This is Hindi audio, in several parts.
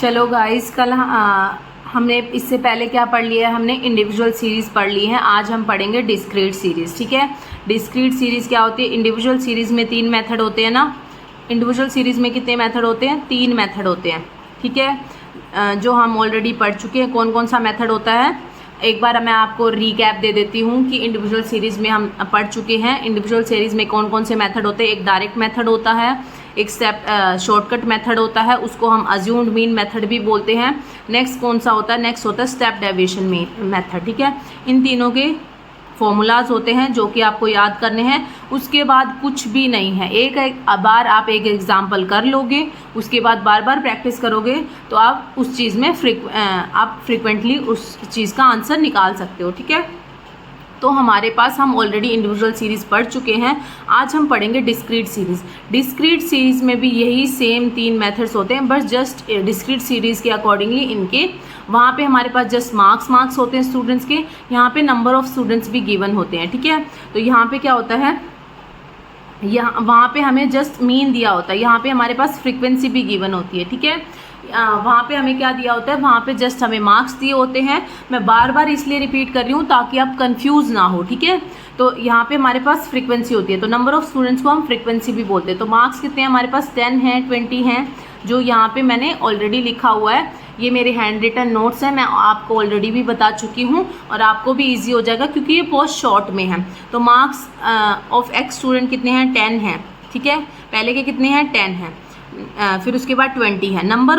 चलो गाइस, कल हमने इससे पहले क्या पढ़ लिया है, हमने इंडिविजुअल सीरीज़ पढ़ ली है। आज हम पढ़ेंगे डिस्क्रीट सीरीज़। ठीक है, डिस्क्रीट सीरीज़ क्या होती है? इंडिविजुअल सीरीज़ में 3 मेथड होते हैं ना। इंडिविजुअल सीरीज़ में कितने मेथड होते हैं? 3 मेथड होते हैं। ठीक है, जो हम ऑलरेडी पढ़ चुके हैं। कौन कौन सा मेथड होता है एक बार मैं आपको रीकैप दे देती हूँ कि इंडिविजुअल सीरीज़ में हम पढ़ चुके हैं। इंडिविजुअल सीरीज़ में कौन कौन से मेथड होते हैं? एक डायरेक्ट मेथड होता है, एक स्टेप शॉर्टकट मेथड होता है, उसको हम अज्यूम्ड मीन मेथड भी बोलते हैं। नेक्स्ट कौन सा होता है? नेक्स्ट होता है स्टेप डेविएशन मेथड। ठीक है, इन तीनों के फॉर्मूलाज होते हैं जो कि आपको याद करने हैं। उसके बाद कुछ भी नहीं है। एक बार आप एक एग्जाम्पल कर लोगे, उसके बाद बार बार प्रैक्टिस करोगे तो आप उस चीज़ में आप फ्रिक्वेंटली उस चीज़ का आंसर निकाल सकते हो। ठीक है, तो हमारे पास हम ऑलरेडी इंडिविजुअल सीरीज़ पढ़ चुके हैं। आज हम पढ़ेंगे डिस्क्रीट सीरीज़। डिस्क्रीट सीरीज़ में भी यही सेम 3 मेथड्स होते हैं, बस जस्ट डिस्क्रीट सीरीज़ के अकॉर्डिंगली इनके वहाँ पे हमारे पास जस्ट मार्क्स होते हैं स्टूडेंट्स के, यहाँ पे नंबर ऑफ़ स्टूडेंट्स भी गिवन होते हैं। ठीक है, तो यहाँ पे क्या होता है, यहाँ वहाँ पे हमें जस्ट मीन दिया होता है, यहाँ पे हमारे पास फ्रीक्वेंसी भी गिवन होती है। ठीक है, वहाँ पे हमें क्या दिया होता है? वहाँ पे जस्ट हमें मार्क्स दिए होते हैं। मैं बार बार इसलिए रिपीट कर रही हूँ ताकि आप कंफ्यूज ना हो। ठीक है, तो यहाँ पे हमारे पास फ्रीक्वेंसी होती है, तो नंबर ऑफ़ स्टूडेंट्स को हम फ्रीक्वेंसी भी बोलते हैं। तो मार्क्स कितने हैं हमारे पास? 10 हैं, 20 हैं, जो यहाँ पे मैंने ऑलरेडी लिखा हुआ है। ये मेरे हैंड रिटन नोट्स हैं, मैं आपको ऑलरेडी भी बता चुकी हूँ और आपको भी ईजी हो जाएगा क्योंकि ये बहुत शॉर्ट में है। तो मार्क्स ऑफ एक्स स्टूडेंट कितने हैं? 10 हैं। ठीक है, पहले के कितने हैं? 10 हैं। फिर उसके बाद 20 है। नंबर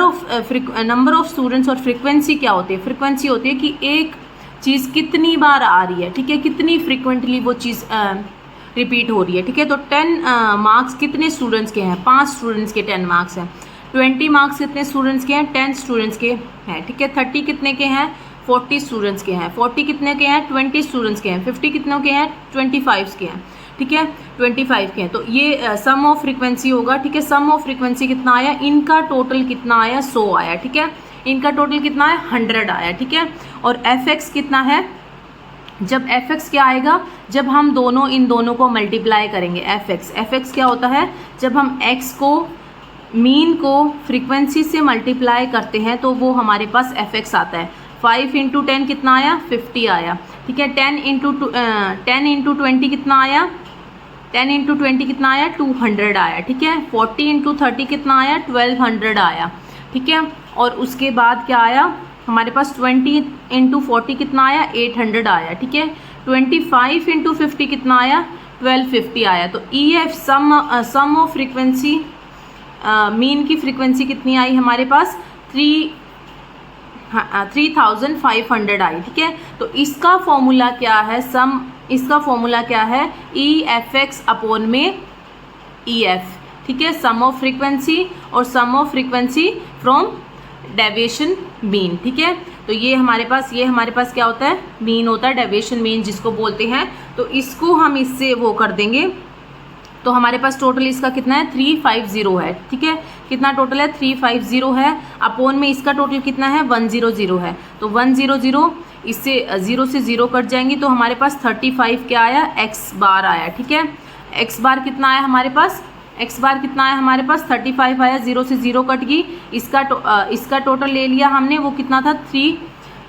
ऑफ स्टूडेंट्स और फ्रीक्वेंसी क्या होती है? फ्रीक्वेंसी होती है कि एक चीज़ कितनी बार आ रही है। ठीक है, कितनी फ्रीक्वेंटली वो चीज़ रिपीट हो रही है। ठीक है, तो 10 मार्क्स कितने स्टूडेंट्स के हैं? 5 स्टूडेंट्स के 10 मार्क्स हैं। 20 मार्क्स कितने स्टूडेंट्स के हैं? 10 स्टूडेंट्स के हैं। ठीक है, 30 कितने के हैं? 40 स्टूडेंट्स के हैं। 40 कितने के हैं? 20 स्टूडेंट्स के हैं। 50 कितनों के हैं? 25 के हैं। ठीक है, 25 के हैं। तो ये सम ऑफ फ्रीक्वेंसी होगा। ठीक है, सम ऑफ फ्रीक्वेंसी कितना आया? इनका टोटल कितना आया? 100 आया। ठीक है, इनका टोटल कितना है? 100 आया। ठीक है, और fx कितना है? जब fx क्या आएगा? जब हम इन दोनों को मल्टीप्लाई करेंगे। fx क्या होता है? जब हम x को मीन को फ्रीक्वेंसी से मल्टीप्लाई करते हैं तो वो हमारे पास fx आता है। 5 × 10 कितना आया? 50 आया। ठीक है, 10 × 20 कितना आया? 10 × 20 कितना आया? 200 आया। ठीक है, 40 × 30 कितना आया? 1200 आया। ठीक है, और उसके बाद क्या आया हमारे पास? 20 × 40 कितना आया? 800 आया। ठीक है, 25 × 50 कितना आया? 1250 आया। तो EF sum of frequency, mean की फ्रीक्वेंसी कितनी आई हमारे पास? 3500 आई। ठीक है, तो इसका फॉर्मूला क्या है? इसका फॉर्मूला क्या है? EFX अपॉन में EF। ठीक है, सम ऑफ फ्रीक्वेंसी और sum of frequency from deviation mean. ठीक है, तो ये हमारे पास क्या होता है? मीन होता है, डेविएशन मीन जिसको बोलते हैं। तो इसको हम इससे वो कर देंगे तो हमारे पास टोटल इसका कितना है? 350 है। ठीक है, कितना टोटल है? 350 है। अपॉन में इसका टोटल कितना है? 100 है। तो 100 इससे 0 से 0 कट जाएंगी तो हमारे पास 35 क्या आया? x बार आया। ठीक है, x बार कितना आया हमारे पास? x बार कितना आया हमारे पास? 35 आया। 0 से 0 कट गई। इसका टोटल ले लिया हमने, वो कितना था?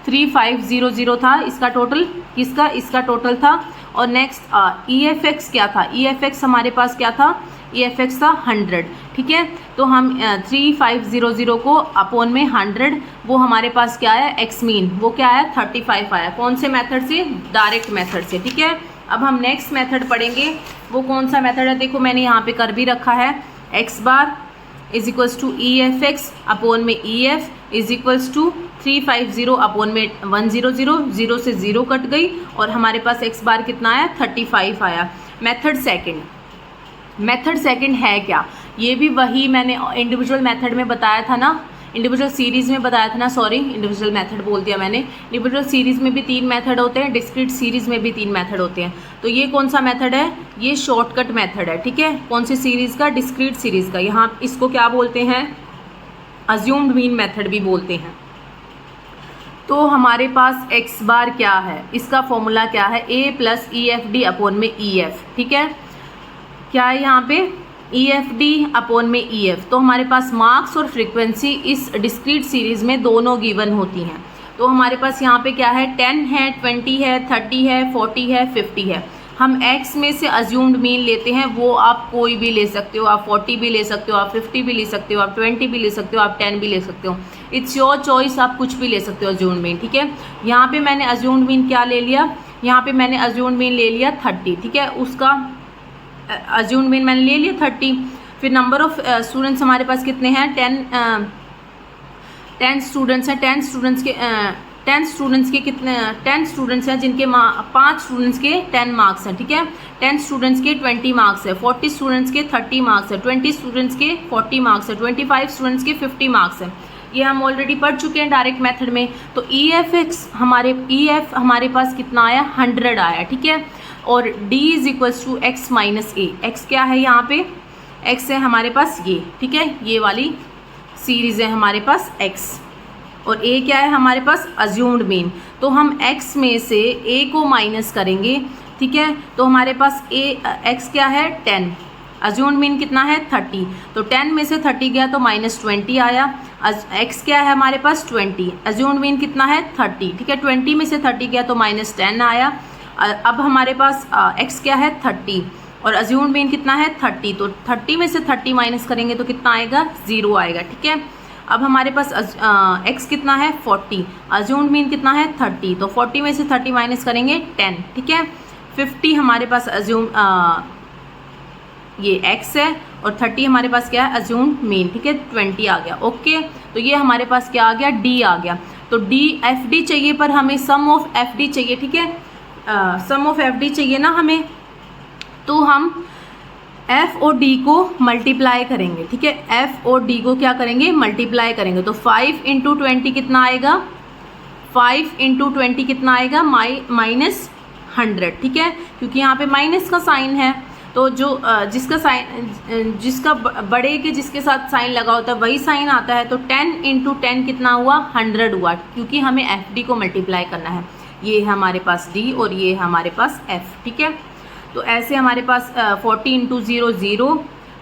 3500 था इसका टोटल। इसका टोटल था। और नेक्स्ट EFX क्या था? EFX हमारे पास क्या था? EFX था 100। ठीक है, तो हम 3500 को अपॉन में 100, वो हमारे पास क्या आया? x मीन, वो क्या आया? 35 आया। कौन से मेथड से? डायरेक्ट मेथड से। ठीक है, अब हम नेक्स्ट मेथड पढ़ेंगे। वो कौन सा मेथड है? देखो मैंने यहाँ पे कर भी रखा है। x bar is equals to EFX upon में EF is equals to 350 upon में 100। 0 से 0 कट गई और हमारे पास x बार कितना आया? 35 आया। मेथड सेकंड है क्या? ये भी वही मैंने इंडिविजुअल मेथड में बताया था ना, इंडिविजुअल सीरीज़ में बताया था ना, सॉरी इंडिविजुअल मेथड बोल दिया मैंने। इंडिविजुअल सीरीज़ में भी 3 मेथड होते हैं, डिस्क्रीट सीरीज़ में भी 3 मेथड होते हैं। तो ये कौन सा मेथड है? ये शॉर्टकट मेथड है। ठीक है, कौन सी सीरीज़ का? डिस्क्रीट सीरीज़ का। यहाँ इसको क्या बोलते हैं? अज्यूम्ड मीन मेथड भी बोलते हैं। तो हमारे पास x बार क्या है? इसका फॉर्मूला क्या है? A + EFD अपॉन में EF। ठीक है, क्या है यहाँ पे? EFD अपॉन में EF। तो हमारे पास मार्क्स और फ्रीक्वेंसी इस डिस्क्रीट सीरीज़ में दोनों गिवन होती हैं। तो हमारे पास यहाँ पे क्या है, 10 है, 20 है, 30 है, 40 है, 50 है। हम x में से अज्यूम्ड मीन लेते हैं, वो आप कोई भी ले सकते हो, आप 40 भी ले सकते हो, आप 50 भी ले सकते हो, आप 20 भी ले सकते हो, आप 10 भी ले सकते हो। इट्स योर चॉइस, आप कुछ भी ले सकते हो अज्यूम्ड मीन, ठीक है। यहाँ पे मैंने अज्यूम्ड मीन क्या ले लिया, यहाँ पे मैंने अज्यूम्ड मीन ले लिया 30, ठीक है। उसका अज्यूम्ड मीन मैंने ले लिया 30। फिर नंबर ऑफ स्टूडेंट्स हमारे पास कितने हैं, 10 स्टूडेंट्स हैं। 10 स्टूडेंट्स के कितने, 10 स्टूडेंट्स हैं जिनके 5 स्टूडेंट्स के 10 मार्क्स हैं, ठीक है। 10 स्टूडेंट्स के 20 मार्क्स है, 40 स्टूडेंट्स के 30 मार्क्स है, 20 स्टूडेंट्स के 40 मार्क्स है, 25 स्टूडेंट्स के 50 मार्क्स है। ये हम ऑलरेडी पढ़ चुके हैं डायरेक्ट मेथड में। तो EF हमारे पास कितना आया, 100 आया, ठीक है। और D is equals to x minus a. X क्या है यहाँ पे, x है हमारे पास ये, ठीक है, ये वाली सीरीज़ है हमारे पास x, और a क्या है हमारे पास अज्यूम्ड मीन। तो हम x में से a को माइनस करेंगे, ठीक है। तो हमारे पास x क्या है 10, अज्यूम्ड मीन कितना है 30। तो 10 में से 30 गया तो -20 आया। x क्या है हमारे पास 20, अज्यूम्ड मीन कितना है 30, ठीक है। 20 में से 30 गया तो -10 आया। अब हमारे पास x क्या है 30 और अज्यूम्ड मीन कितना है 30। तो 30 में से 30 माइनस करेंगे तो कितना आएगा, 0 आएगा, ठीक है। अब हमारे पास x कितना है 40, अज्यूम्ड मीन कितना है 30। तो 40 में से 30 माइनस करेंगे 10, ठीक है। 50 हमारे पास ये x है और 30 हमारे पास क्या है अज्यूम्ड मीन, ठीक है। 20 आ गया, ओके। तो ये हमारे पास क्या आ गया, D आ गया। तो D FD चाहिए, पर हमें सम ऑफ FD चाहिए, ठीक है। सम ऑफ FD चाहिए ना हमें, तो हम F और D को मल्टीप्लाई करेंगे, ठीक है। F और D को क्या करेंगे, मल्टीप्लाई करेंगे। तो 5 × 20 कितना आएगा, 5 × 20 कितना आएगा, -100, ठीक है, क्योंकि यहाँ पे माइनस का साइन है। तो जो जिसका बड़े के जिसके साथ साइन लगा होता है वही साइन आता है। तो 10 × 10 कितना हुआ, 100 हुआ, क्योंकि हमें FD को मल्टीप्लाई करना है। ये है हमारे पास D और ये है हमारे पास F, ठीक है। तो ऐसे हमारे पास 40 × 0 0,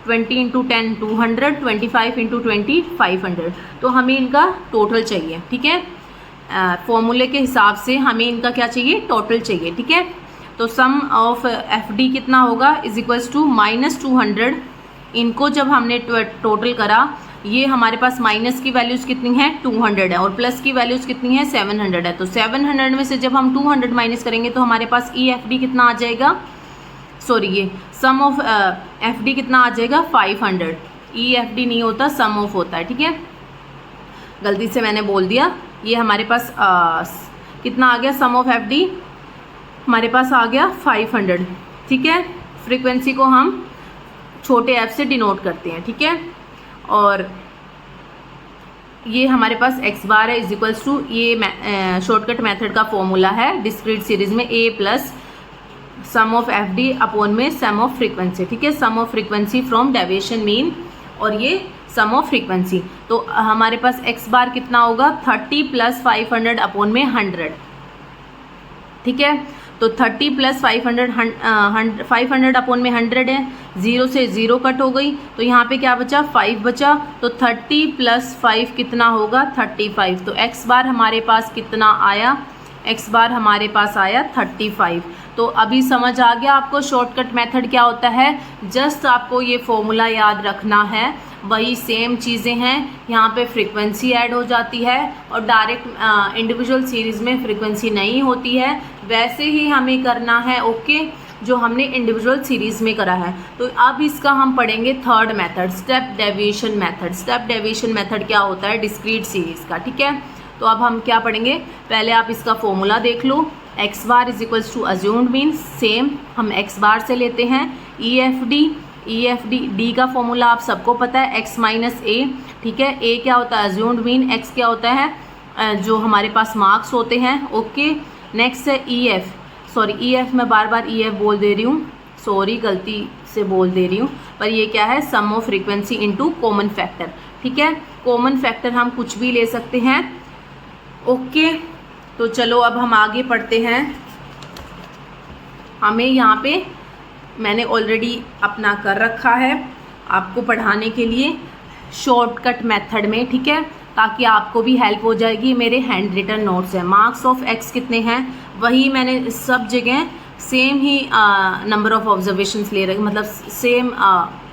20 × 10 200, 25 × 20 500। तो हमें इनका टोटल चाहिए, ठीक है। फॉर्मूले के हिसाब से हमें इनका क्या चाहिए, टोटल चाहिए, ठीक है। तो सम ऑफ FD कितना होगा, इज इक्वल्स टू -200। इनको जब हमने टोटल करा, ये हमारे पास माइनस की वैल्यूज़ कितनी है 200 है और प्लस की वैल्यूज़ कितनी है 700 है। तो 700 में से जब हम 200 माइनस करेंगे तो हमारे पास EFD कितना आ जाएगा, सॉरी ये सम ऑफ FD कितना आ जाएगा 500। EFD नहीं होता, सम ऑफ होता है, ठीक है। गलती से मैंने बोल दिया। ये हमारे पास कितना आ गया, सम ऑफ FD हमारे पास आ गया 500, ठीक है। फ्रीक्वेंसी को हम छोटे f से डिनोट करते हैं, ठीक है। और ये हमारे पास x बार है इज इक्वल्स टू, ये शॉर्टकट मेथड का फॉर्मूला है डिस्क्रीट सीरीज में, a plus sum of FD upon में सम ऑफ फ्रीक्वेंसी, ठीक है। Sum of frequency from deviation mean और ये सम ऑफ फ्रीक्वेंसी। तो हमारे पास x बार कितना होगा 30 + 500 अपॉन में 100, ठीक है। तो 30 + 500 अपॉन में 100 है, 0 से 0 कट हो गई। तो यहाँ पे क्या बचा, 5 बचा। तो 30 + 5 कितना होगा 35। तो x बार हमारे पास कितना आया, x बार हमारे पास आया 35। तो अभी समझ आ गया आपको शॉर्टकट मेथड क्या होता है। जस्ट आपको ये फॉर्मूला याद रखना है, वही सेम चीज़ें हैं। यहाँ पे फ्रीक्वेंसी ऐड हो जाती है और डायरेक्ट इंडिविजुअल सीरीज़ में फ्रीक्वेंसी नहीं होती है, वैसे ही हमें करना है, ओके, जो हमने इंडिविजुअल सीरीज़ में करा है। तो अब इसका हम पढ़ेंगे third method, step deviation method. Step deviation method क्या होता है डिस्क्रीट सीरीज़ का, ठीक है। तो अब हम क्या पढ़ेंगे, पहले आप इसका फॉर्मूला देख लो। x bar is equals to assumed mean, same हम x बार से लेते हैं। EFD D का फॉर्मूला आप सबको पता है, x माइनस a, ठीक है। a क्या होता है अज्यूम्ड मीन, x क्या होता है जो हमारे पास मार्क्स होते हैं, ओके। नेक्स्ट है EF मैं बार बार EF बोल दे रही हूँ, सॉरी गलती से बोल दे रही हूँ, पर ये क्या है sum of frequency into common factor, ठीक है। कॉमन फैक्टर हम कुछ भी ले सकते हैं, ओके। तो चलो अब हम आगे पढ़ते हैं। हमें यहाँ पे मैंने ऑलरेडी अपना कर रखा है। आपको पढ़ाने के लिए शॉर्टकट मेथड में, ठीक है, ताकि आपको भी हेल्प हो जाएगी। मेरे हैंड रिटन नोट्स हैं। मार्क्स ऑफ एक्स कितने हैं, वही मैंने सब जगह same he number of observations ले रहे, मतलब सेम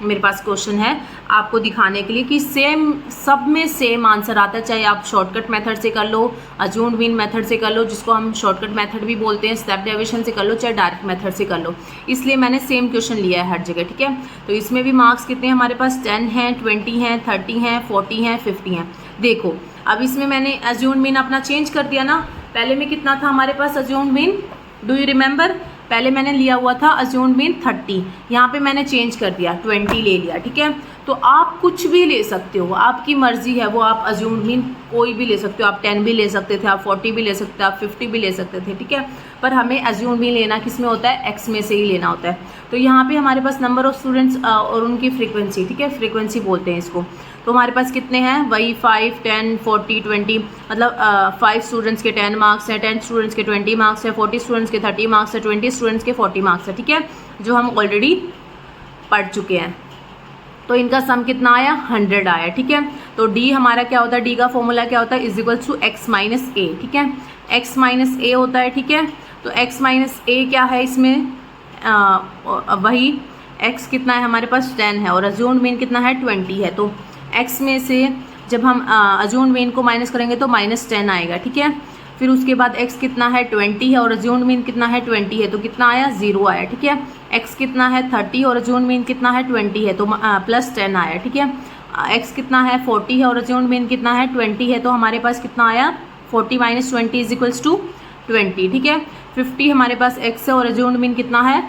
मेरे पास क्वेश्चन है आपको दिखाने के लिए कि सेम, सब में सेम आंसर आता है, चाहे आप शॉर्टकट मेथड से कर लो, अज्यूम्ड मीन मेथड से कर लो, जिसको हम शॉर्टकट मेथड भी बोलते हैं, स्टेप डेविएशन से कर लो, चाहे डायरेक्ट मेथड से कर लो। इसलिए मैंने सेम क्वेश्चन लिया है हर जगह, ठीक है। तो इसमें भी मार्क्स कितने हैं हमारे पास, 10 हैं, 20 हैं, 30 हैं, 40 हैं, 50 हैं। देखो अब इसमें मैंने अज्यूम्ड मीन अपना चेंज कर दिया ना। पहले में कितना था हमारे पास assumed mean, do you remember? पहले मैंने लिया हुआ था अज्यूम्ड मीन 30, यहाँ पे मैंने चेंज कर दिया 20 ले लिया, ठीक है। तो आप कुछ भी ले सकते हो, आपकी मर्जी है, वो आप अज्यूम्ड मीन कोई भी ले सकते हो। आप 10 भी ले सकते थे, आप 40 भी ले सकते थे, आप 50 भी ले सकते थे, ठीक है। पर हमें अज्यूम्ड मीन लेना किस में होता है, एक्स में से ही लेना होता है। तो यहाँ पे हमारे पास नंबर ऑफ स्टूडेंट्स और उनकी फ्रीक्वेंसी, ठीक है, फ्रीक्वेंसी बोलते हैं इसको। तो हमारे पास कितने हैं, वही 5, 10, 40, 20, मतलब 5 स्टूडेंट्स के 10 मार्क्स हैं, 10 स्टूडेंट्स के 20 मार्क्स है, 40 स्टूडेंट्स के 30 मार्क्स है, 20 स्टूडेंट्स के 40 मार्क्स है, ठीक है, जो हम ऑलरेडी पढ़ चुके हैं। तो इनका सम कितना आया, 100 आया, ठीक है। तो डी हमारा क्या होता है, डी का फॉर्मूला क्या होता है, is equal to x minus A, ठीक है, एक्स माइनस ए होता है, ठीक है। तो एक्स माइनस ए क्या है इसमें, वही एक्स कितना है हमारे पास 10 है और अज्यूम्ड मीन कितना है 20 है। तो x में से जब हम अज्यूम्ड मीन को माइनस करेंगे तो -10 आएगा, ठीक है। फिर उसके बाद x कितना है 20 है और अज्यूम्ड मीन कितना है 20 है, तो कितना आया 0 आया, ठीक है। x कितना है 30 और अज्यूम्ड मीन कितना है 20 है, तो +10 आया, ठीक है। x कितना है 40 है और अज्यूम्ड मीन कितना है 20 है, तो हमारे पास कितना आया 40 - 20 इज इक्वल्स टू 20, ठीक है। 50 हमारे पास x है और अज्यूम्ड मीन कितना है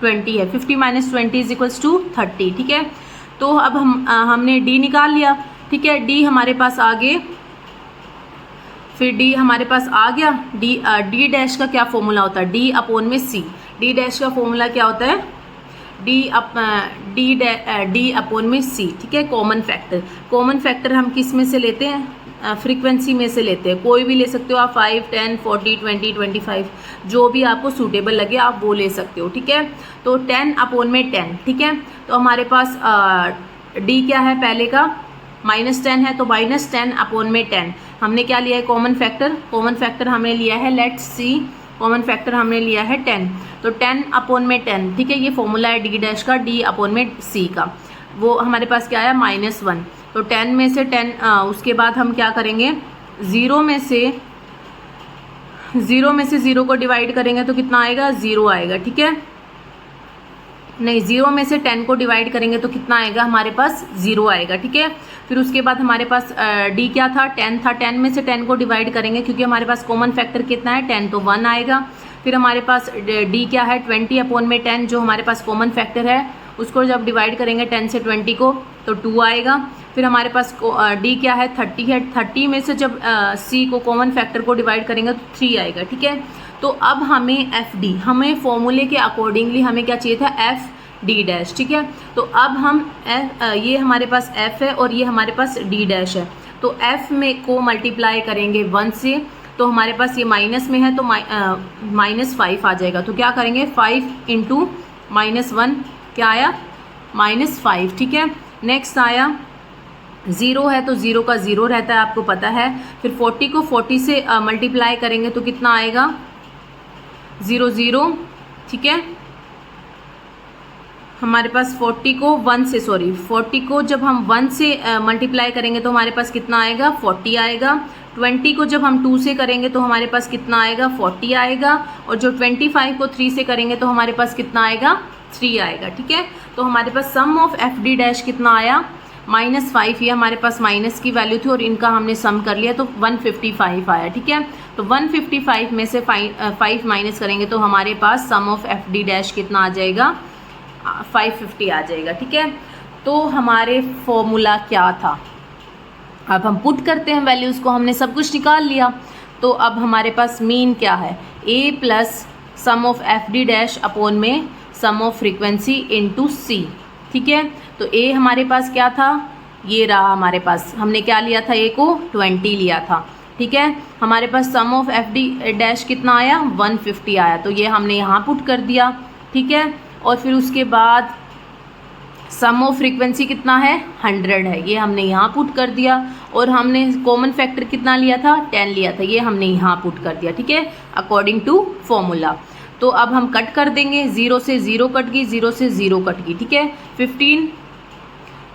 20 है, 50 - 20 इज इक्वल्स टू 30, ठीक है। तो अब हमने d निकाल लिया, ठीक है, d हमारे पास आ गए, फिर d हमारे पास आ गया। d डैश का क्या फॉर्मूला होता है, d अपॉन में c। d डैश का फॉर्मूला क्या होता है, d अपॉन में c, ठीक है। कॉमन फैक्टर, कॉमन फैक्टर हम किस में से लेते हैं, फ्रीक्वेंसी में से लेते हैं। कोई भी ले सकते हो आप, 5, 10, 40, 20, 25, जो भी आपको सूटेबल लगे आप वो ले सकते हो, ठीक है। तो 10 अपॉन में 10, ठीक है। तो हमारे पास d क्या है, पहले का -10 है, तो -10 अपॉन में 10 हमने क्या लिया है, कॉमन फैक्टर। कॉमन फैक्टर हमने लिया है, लेट्स सी, कॉमन फैक्टर हमने लिया है 10, तो 10 अपॉन में 10, ठीक है। ये फॉर्मूला है d डैश का, d अपॉन में c का। वो हमारे पास क्या आया -1, तो 10 में से 10, उसके बाद हम क्या करेंगे, 0 में से 0 को डिवाइड करेंगे तो कितना आएगा, 0 आएगा, ठीक है। नहीं, 0 में से 10 को डिवाइड करेंगे तो कितना आएगा, हमारे पास 0 आएगा, ठीक है। फिर उसके बाद हमारे पास d क्या था, 10 था, 10 में से 10 को डिवाइड करेंगे, क्योंकि हमारे पास कॉमन फैक्टर कितना है 10, तो 1 आएगा। फिर हमारे पास d क्या है 20 अपॉन में 10, जो हमारे पास कॉमन फैक्टर है, उसको जब डिवाइड करेंगे 10 से 20 को तो 2 आएगा। फिर हमारे पास d क्या है 30 है, 30 में से जब c को कॉमन फैक्टर को डिवाइड करेंगे तो 3 आएगा, ठीक है। तो अब हमें fd, हमें फॉर्मूले के अकॉर्डिंगली हमें क्या चाहिए था, fd डैश, ठीक है। तो अब हम ये हमारे पास f है और ये हमारे पास d डैश है, तो f में को मल्टीप्लाई करेंगे 1 से, तो हमारे पास ये माइनस में है तो -5 आ जाएगा। तो क्या करेंगे, 5 × -1 क्या आया, -5, ठीक है। नेक्स्ट आया 0 है तो 0 का 0 रहता है, आपको पता है। फिर 40 को 40 से मल्टीप्लाई करेंगे तो कितना आएगा, 0, 0, ठीक है। हमारे पास 40 को 1 से, सॉरी 40 को जब हम 1 से मल्टीप्लाई करेंगे तो हमारे पास कितना आएगा, 40 आएगा। 20 को जब हम 2 से करेंगे तो हमारे पास कितना आएगा, 40 आएगा। और जो 25 को 3 से करेंगे तो हमारे पास कितना आएगा, 3 आएगा, ठीक है। तो हमारे पास सम ऑफ fd डैश कितना आया, -5, ये हमारे पास माइनस की वैल्यू थी और इनका हमने सम कर लिया तो 155 आया, ठीक है। तो 155 में से 5 माइनस करेंगे तो हमारे पास सम ऑफ fd डैश कितना आ जाएगा, 550 आ जाएगा, ठीक है। तो हमारे फॉर्मूला क्या था, अब हम पुट करते हैं वैल्यूज़ को, हमने सब कुछ निकाल लिया। तो अब हमारे पास मीन क्या है, a plus sum of fd dash upon में sum of frequency into c, ठीक है। तो a हमारे पास क्या था, ये रहा हमारे पास, हमने क्या लिया था, a को 20 लिया था, ठीक है। हमारे पास सम ऑफ fd डैश कितना आया, 150 आया, तो ये हमने यहाँ पुट कर दिया, ठीक है। और फिर उसके बाद सम ऑफ फ्रीक्वेंसी कितना है 100 है, ये हमने यहाँ पुट कर दिया। और हमने कॉमन फैक्टर कितना लिया था 10 लिया था, ये हमने यहाँ पुट कर दिया, ठीक है, अकॉर्डिंग टू फॉर्मूला। तो अब हम कट कर देंगे, 0 से 0 कट गई, 0 से 0 कट गई, ठीक है, 15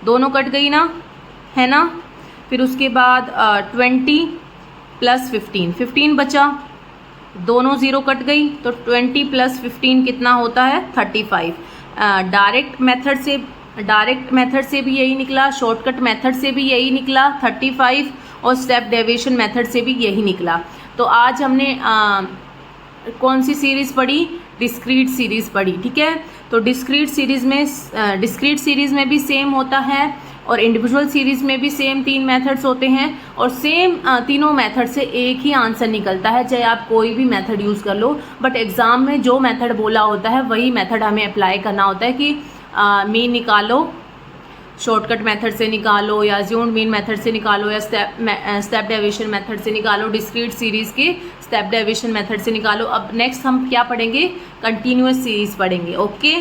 दोनों कट गई ना, है ना। फिर उसके बाद 20 प्लस 15 बचा, दोनों 0 कट गई, तो 20 प्लस 15 कितना होता है 35। डायरेक्ट मेथड से भी यही निकला, शॉर्टकट मेथड से भी यही निकला 35, और स्टेप डेविएशन मेथड से भी यही निकला। तो आज हमने कौन सी सीरीज़ पढ़ी, डिस्क्रीट सीरीज़ पढ़ी, ठीक है। तो डिस्क्रीट सीरीज़ में भी सेम होता है और इंडिविजुअल सीरीज़ में भी सेम 3 मेथड्स होते हैं, और सेम तीनों मेथड से एक ही आंसर निकलता है, चाहे आप कोई भी मेथड यूज़ कर लो। बट एग्ज़ाम में जो मेथड बोला होता है वही मेथड हमें अप्लाई करना होता है कि मीन निकालो, शॉर्टकट मेथड से निकालो, या अज्यूम्ड मीन मेथड से निकालो, या स्टेप डेविएशन मेथड से निकालो, डिस्क्रीट सीरीज़ के स्टेप डेविएशन मेथड से निकालो। अब नेक्स्ट हम क्या पढ़ेंगे, कंटिन्यूअस सीरीज़ पढ़ेंगे। ओके।